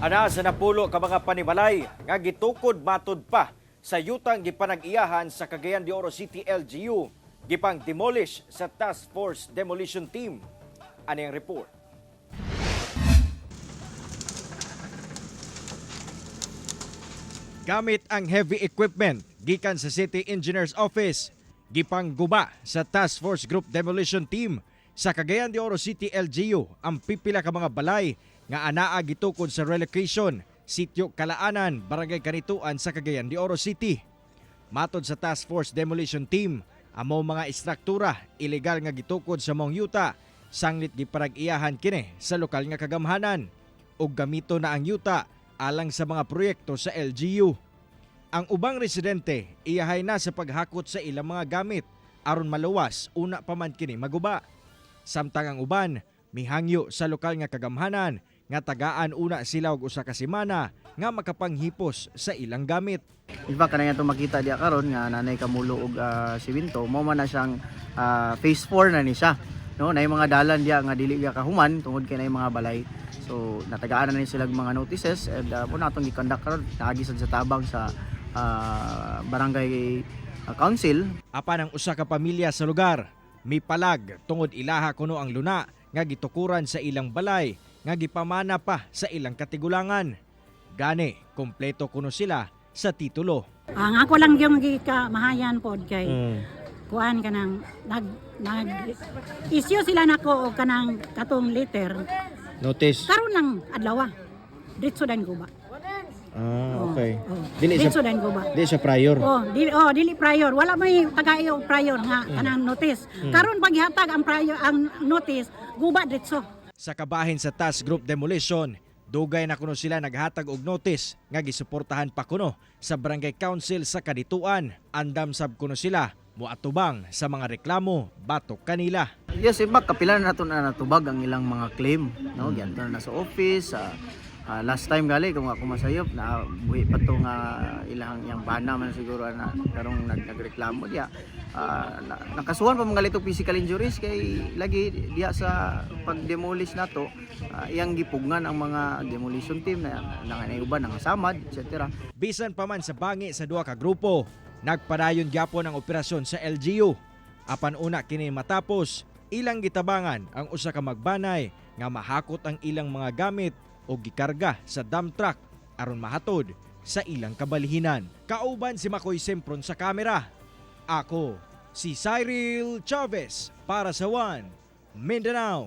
Ana sa napulo ka mga panimalay nga gitukod matod pa sa yutang gipanag-iyahan sa Cagayan de Oro City LGU gipang demolish sa Task Force Demolition Team. Ano yung report? Gamit ang heavy equipment gikan sa City Engineer's Office, gipang guba sa Task Force Group Demolition Team sa Cagayan de Oro City LGU ang pipila ka mga balay nga anaa gitukod sa relocation, Sitio Kalaanan, Barangay Kanituan sa Cagayan de Oro City. Matod sa Task Force Demolition Team, amo mga istruktura ilegal nga gitukod sa mong yuta, sanglit giparag-iyahan kini sa lokal nga kagamhanan ug gamito na ang yuta alang sa mga proyekto sa LGU. Ang ubang residente iyahay na sa paghakot sa ilang mga gamit aron maluwas una pa man kini maguba. Samtang ang uban mihangyo sa lokal nga kagamhanan nga tagaan una sila og usa ka semana nga makapanghipos sa ilang gamit. In fact, kanang itong makita diya karon nga nanay kamulo og simento, mao man na siyang phase 4 na ni siya. No, nay mga dalan diya nga dili ka human tungod kay nay mga balay. So natagaan na ni sila mga notices and mo natong gikondak karon naagisad sa tabang sa barangay council. Apan ang usa ka pamilya sa lugar mipalag tungod ilaha kuno ang luna nga gitukuran sa ilang balay nga gipamana pa sa ilang katigulangan. Gani, kompleto kuno sila sa titulo. Ang ako lang yung gikamahayan pod kay kuan kanang nag issue sila nako og kanang katong letter. Notice. Karon lang adlaw. Ditso dan ko ba? Okay. Dili sa dan ko ba? Di sa prior. Dili prior. Wala may tagayo prior nga kanang notice. Karon paghatag ang prior ang notice, guba ditso. Sa kabahin sa Task Group Demolition, dugay na kuno sila naghatag og notice nga gisuportahan pa kuno sa Barangay Council sa Kanituan. Andam sab kuno sila moatubang sa mga reklamo batok kanila. Yes, iba kapila na nato na natubag ang ilang mga claim, no? Gianto na sa office. Last time gali kung ako masayop na buhi pa to nga ilang yang bana man siguro na karong nagreklamo diya. Nakasuhan pa mga litong physical injuries kay lagi diya sa pag-demolish nato iyang gipugngan ang mga demolition team na uban nga samad etc. Bisan pa man sa bangi sa duha ka grupo, nagpadayon gyapon ang operasyon sa LGU. Apan una kini matapos, ilang gitabangan ang usa ka magbanay nga mahakot ang ilang mga gamit o gikarga sa dump truck aron mahatod sa ilang kabalhinan. Kauban si Makoy Sempron sa kamera. Ako si Cyril Chavez para sa One Mindanao